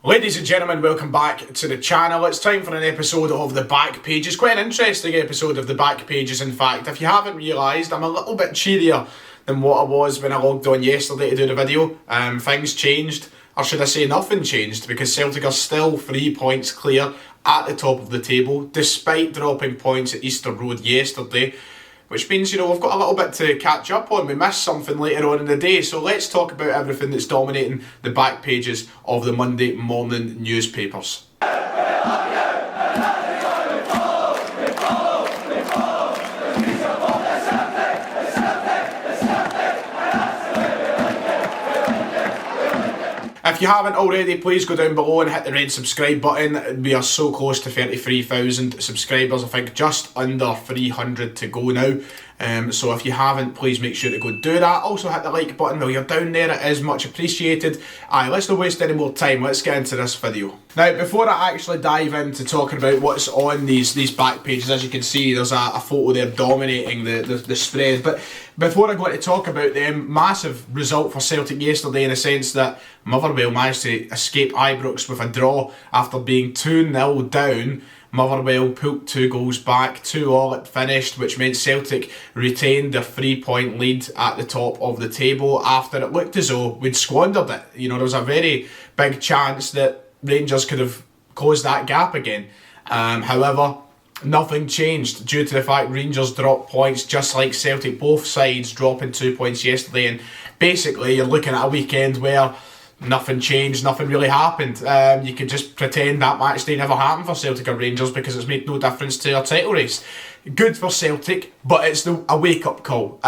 Ladies and gentlemen, welcome back to the channel. It's time for an episode of The Back Pages. Quite an interesting episode of The Back Pages, in fact. If you haven't realised, I'm a little bit cheerier than what I was when I logged on yesterday to do the video. Things changed, or should I say nothing changed, because Celtic are still 3 points clear at the top of the table, despite dropping points at Easter Road yesterday. Which means, we've got a little bit to catch up on. We missed something later on in the day. So let's talk about everything that's dominating the back pages of the Monday morning newspapers. If you haven't already, please go down below and hit the red subscribe button. We are so close to 33,000 subscribers. I think just under 300 to go now. So if you haven't, please make sure to go do that. Also hit the like button while you're down there. It is much appreciated. Let's not waste any more time. Let's get into this video. Now, before I actually dive into talking about what's on these back pages, as you can see, there's a photo there dominating the spread. But before I go to talk about them, massive result for Celtic yesterday in the sense that Motherwell managed to escape Ibrox with a draw after being 2-0 down. Motherwell pulled 2 goals back, 2-2 it finished, which meant Celtic retained their 3-point lead at the top of the table after it looked as though we'd squandered it. There was a very big chance that Rangers could have closed that gap again. However, nothing changed due to the fact Rangers dropped points just like Celtic, both sides dropping 2 points yesterday, and basically you're looking at a weekend where nothing changed, nothing really happened. You can just pretend that match day never happened for Celtic or Rangers because it's made no difference to our title race. Good for Celtic, but it's a wake-up call.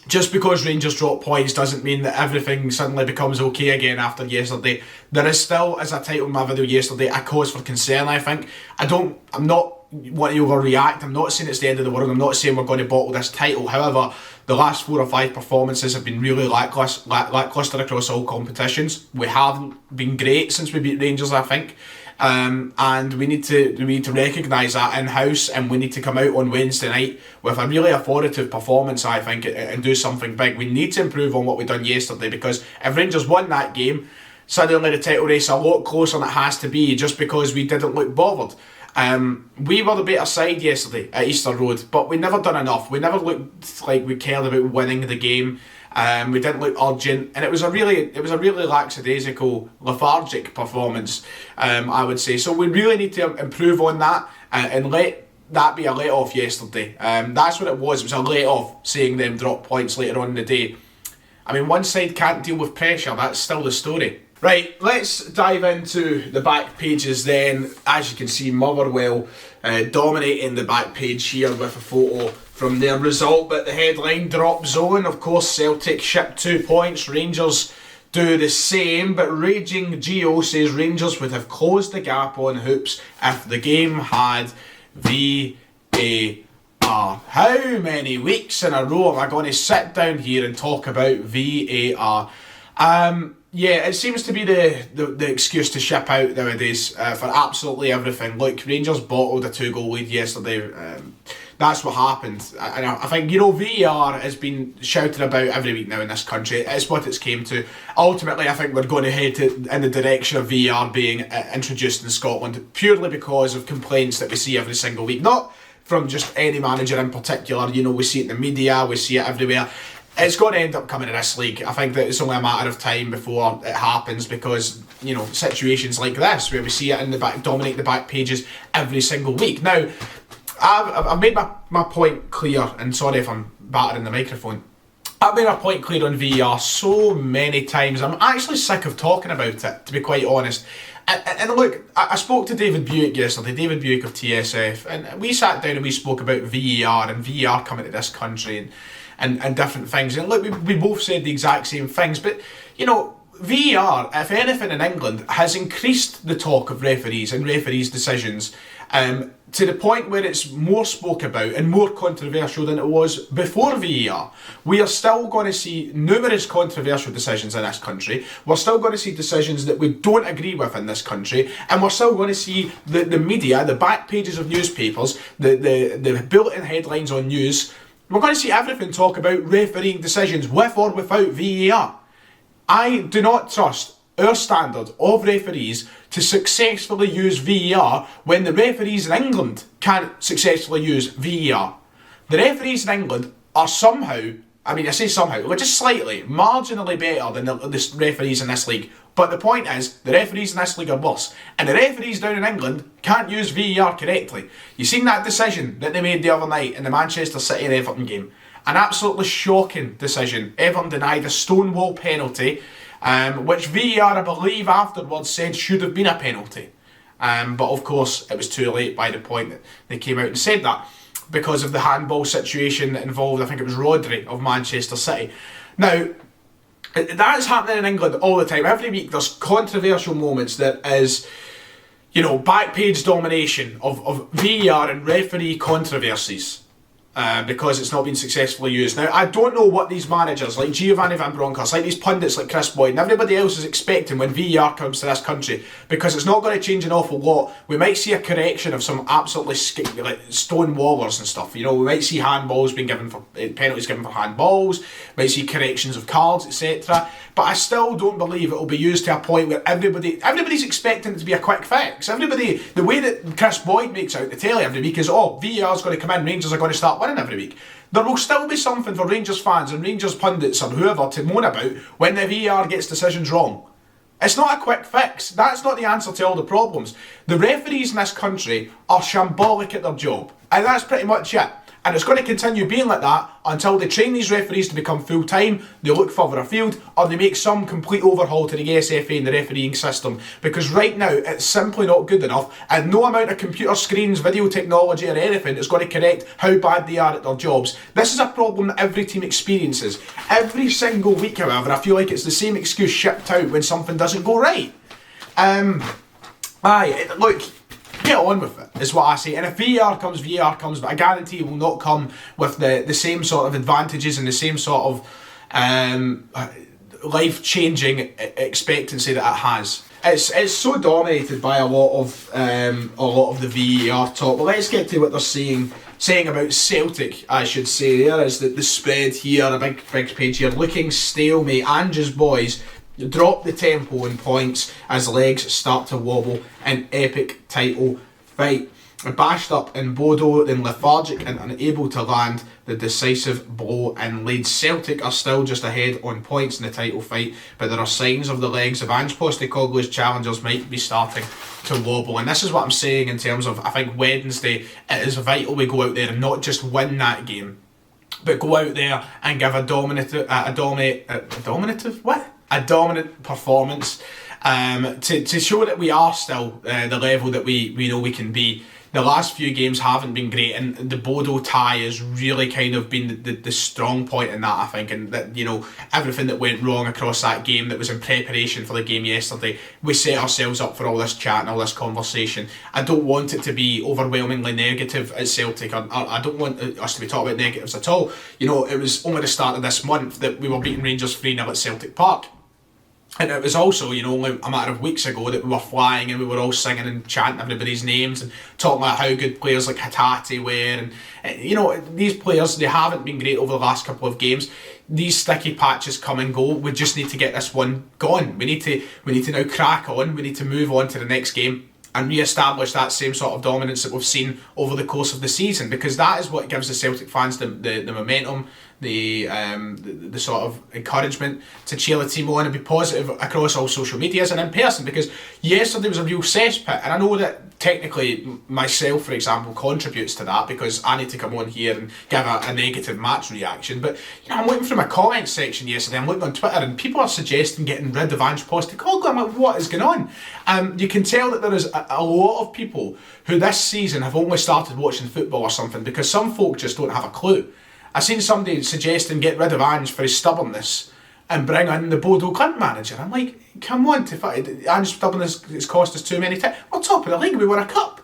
Just because Rangers drop points doesn't mean that everything suddenly becomes okay again after yesterday. There is still, as I titled my video yesterday, a cause for concern, I think. I'm not wanting to overreact. I'm not saying it's the end of the world. I'm not saying we're going to bottle this title. However, the last 4 or 5 performances have been really lacklustre across all competitions. We haven't been great since we beat Rangers, I think. And we need to recognise that in-house, and we need to come out on Wednesday night with a really authoritative performance, I think, and do something big. We need to improve on what we done yesterday, because if Rangers won that game, suddenly the title race a lot closer than it has to be, just because we didn't look bothered. We were the better side yesterday at Easter Road, but we never done enough. We never looked like we cared about winning the game. We didn't look urgent, and it was a really lackadaisical, lethargic performance, I would say. So we really need to improve on that and let that be a let-off yesterday. That's what it was. It was a let-off, seeing them drop points later on in the day. I mean, one side can't deal with pressure. That's still the story. Right, let's dive into the back pages then. As you can see, Motherwell dominating the back page here with a photo from their result, but the headline, drop zone. Of course, Celtic ship 2 points, Rangers do the same, but Raging Geo says Rangers would have closed the gap on hoops if the game had VAR. How many weeks in a row am I going to sit down here and talk about VAR? Yeah, it seems to be the excuse to ship out nowadays for absolutely everything. Look, Rangers bottled a 2-goal lead yesterday. That's what happened. And I think, VAR has been shouted about every week now in this country. It's what it's came to. Ultimately, I think we're going to head in the direction of VAR being introduced in Scotland, purely because of complaints that we see every single week. Not from just any manager in particular. We see it in the media, we see it everywhere. It's going to end up coming in this league. I think that it's only a matter of time before it happens, because, situations like this, where we see it in the back, dominate the back pages every single week. Now, I've made my point clear, and sorry if I'm battering the microphone. I've made my point clear on VAR so many times. I'm actually sick of talking about it, to be quite honest. And look, I spoke to David Buick yesterday, David Buick of TSF, and we sat down and we spoke about VAR and VAR coming to this country and different things. And look, we both said the exact same things, but, VAR, if anything in England, has increased the talk of referees and referees' decisions to the point where it's more spoke about and more controversial than it was before VAR. We are still going to see numerous controversial decisions in this country. We're still going to see decisions that we don't agree with in this country, and we're still going to see the media, the back pages of newspapers, the bulletin headlines on news. We're going to see everything talk about refereeing decisions with or without VAR. I do not trust our standard of referees to successfully use VAR when the referees in England can't successfully use VAR. The referees in England are somehow, I say somehow, just slightly, marginally better than the referees in this league. But the point is, the referees in this league are worse. And the referees down in England can't use VAR correctly. You seen that decision that they made the other night in the Manchester City and Everton game? An absolutely shocking decision. Everton denied a stonewall penalty, which VAR, I believe, afterwards said should have been a penalty. But of course, it was too late by the point that they came out and said that, because of the handball situation that involved, I think it was Rodri of Manchester City. Now, that's happening in England all the time. Every week there's controversial moments that is, back page domination of VAR and referee controversies. Because it's not been successfully used. Now, I don't know what these managers like Giovanni Van Bronckhorst, like these pundits like Chris Boyd and everybody else is expecting when VAR comes to this country, because it's not going to change an awful lot. We might see a correction of some absolutely stone wallers and stuff. We might see handballs being given for penalties given for handballs. We might see corrections of cards, etc. But I still don't believe it will be used to a point where everybody's expecting it to be a quick fix. The way that Chris Boyd makes out the telly every week is, VAR's going to come in, Rangers are going to start winning every week. There will still be something for Rangers fans and Rangers pundits or whoever to moan about when the VAR gets decisions wrong. It's not a quick fix. That's not the answer to all the problems. The referees in this country are shambolic at their job. And that's pretty much it. And it's going to continue being like that until they train these referees to become full-time, they look further afield, or they make some complete overhaul to the SFA and the refereeing system. Because right now, it's simply not good enough, and no amount of computer screens, video technology or anything is going to correct how bad they are at their jobs. This is a problem that every team experiences. Every single week, however, I feel like it's the same excuse shipped out when something doesn't go right. Look, get on with it, is what I say. And if VAR comes, but I guarantee it will not come with the same sort of advantages and the same sort of life-changing expectancy that it has. It's so dominated by a lot of the VAR talk. But let's get to what they're saying about Celtic, I should say. There is the spread here, a big page here, looking stalemate. Ange's boys drop the tempo in points as legs start to wobble in epic title fight. Bashed up in Bodo, then lethargic and unable to land the decisive blow in Leeds. Celtic are still just ahead on points in the title fight, but there are signs of the legs of Ange Postecoglou's challengers might be starting to wobble. And this is what I'm saying in terms of, I think Wednesday, it is vital we go out there and not just win that game, but go out there and give a dominant performance to show that we are still the level that we know we can be. The last few games haven't been great, and the Bodo tie has really kind of been the strong point in that, I think, and that, everything that went wrong across that game that was in preparation for the game yesterday, we set ourselves up for all this chat and all this conversation. I don't want it to be overwhelmingly negative at Celtic. I don't want us to be talking about negatives at all. It was only the start of this month that we were beating Rangers 3-0 at Celtic Park. And it was also, only a matter of weeks ago that we were flying and we were all singing and chanting everybody's names and talking about how good players like Hatate were. And, these players, they haven't been great over the last couple of games. These sticky patches come and go. We just need to get this one gone. We need to now crack on. We need to move on to the next game and re-establish that same sort of dominance that we've seen over the course of the season, because that is what gives the Celtic fans the momentum, the sort of encouragement to cheer the team on and be positive across all social medias and in person. Because yesterday was a real cesspit, and I know that technically myself, for example, contributes to that because I need to come on here and give a negative match reaction. But I'm looking through my comment section yesterday, I'm looking on Twitter, and people are suggesting getting rid of Ange Postecoglou. I'm like, what is going on? You can tell that there is a lot of people who this season have only started watching football or something, because some folk just don't have a clue. I seen somebody suggesting get rid of Ange for his stubbornness and bring in the Bodo Clint manager. I'm like, come on, Ange's stubbornness has cost us too many times. We're top of the league, we won a cup.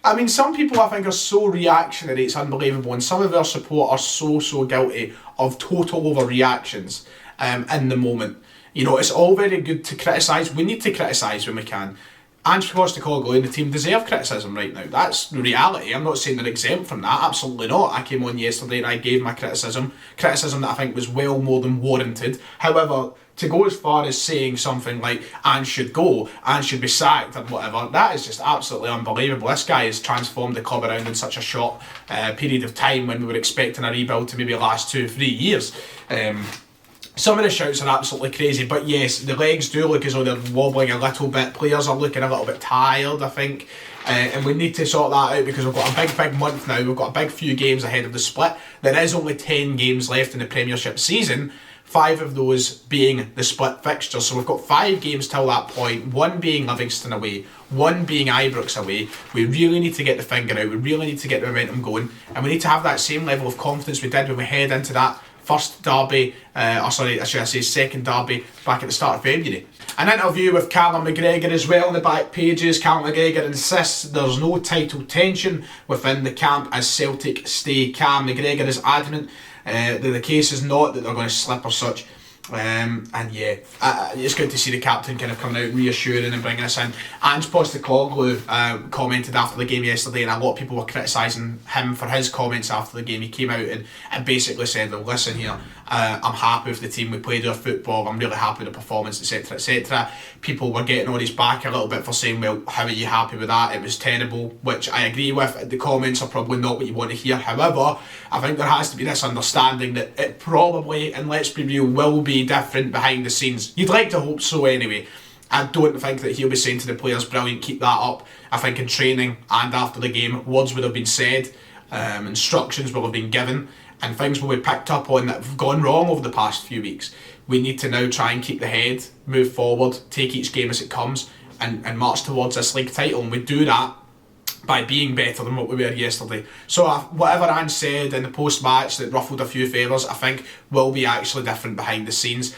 I mean, some people I think are so reactionary, it's unbelievable, and some of our support are so guilty of total overreactions in the moment. It's all very good to criticise. We need to criticise when we can. Ange Postecoglou and the team deserve criticism right now. That's the reality. I'm not saying they're exempt from that. Absolutely not. I came on yesterday and I gave my criticism that I think was well more than warranted. However, to go as far as saying something like "and should go" and should be sacked and whatever, that is just absolutely unbelievable. This guy has transformed the club around in such a short period of time when we were expecting a rebuild to maybe last 2-3 years. Some of the shouts are absolutely crazy, but yes, the legs do look as though they're wobbling a little bit. Players are looking a little bit tired, I think. And we need to sort that out because we've got a big month now. We've got a big few games ahead of the split. There is only 10 games left in the Premiership season, 5 of those being the split fixtures. So we've got 5 games till that point, 1 being Livingston away, 1 being Ibrox away. We really need to get the finger out. We really need to get the momentum going. And we need to have that same level of confidence we did when we head into that first derby, second derby back at the start of February. An interview with Callum McGregor as well on the back pages. Callum McGregor insists there's no title tension within the camp as Celtic stay calm. McGregor is adamant that the case is not that they're going to slip or such. And yeah, it's good to see the captain kind of coming out reassuring and bringing us in. Ange Postecoglou commented after the game yesterday, and a lot of people were criticising him for his comments after the game. He came out and basically said, well, listen here, I'm happy with the team, we played our football, I'm really happy with the performance, etc, etc. People were getting on his back a little bit for saying, well, how are you happy with that? It was terrible, which I agree with. The comments are probably not what you want to hear. However, I think there has to be this understanding that it probably, and let's be real, will be different behind the scenes. You'd like to hope so anyway. I don't think that he'll be saying to the players, brilliant, keep that up. I think in training and after the game, words would have been said, instructions will have been given, and things will be picked up on that have gone wrong over the past few weeks. We need to now try and keep the head, move forward, take each game as it comes, and march towards this league title. And we do that by being better than what we were yesterday. So whatever Ange said in the post-match that ruffled a few feathers, I think will be actually different behind the scenes.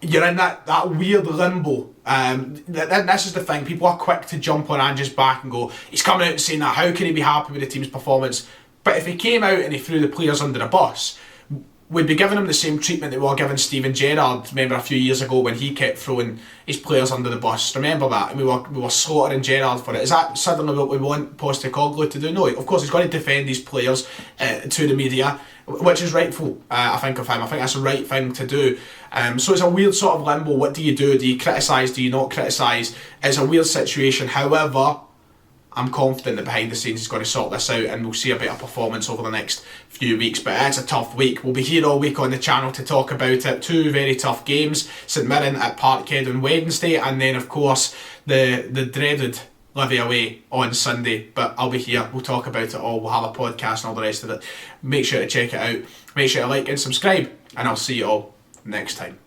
You're in that weird limbo. This is the thing, people are quick to jump on Ange's back and go, he's coming out and saying that, how can he be happy with the team's performance? But if he came out and he threw the players under the bus, we'd be giving him the same treatment that we were giving Steven Gerrard, remember a few years ago when he kept throwing his players under the bus. Remember that? And we were slaughtering Gerrard for it. Is that suddenly what we want Postecoglou to do? No, of course he's got to defend these players to the media, which is rightful, I think, of him. I think that's the right thing to do. So it's a weird sort of limbo. What do you do? Do you criticise? Do you not criticise? It's a weird situation. However, I'm confident that behind the scenes he's going to sort this out and we'll see a better performance over the next few weeks. But it's a tough week. We'll be here all week on the channel to talk about it. 2 very tough games. St Mirren at Parkhead on Wednesday, and then of course the dreaded Livy away on Sunday. But I'll be here. We'll talk about it all. We'll have a podcast and all the rest of it. Make sure to check it out. Make sure to like and subscribe, and I'll see you all next time.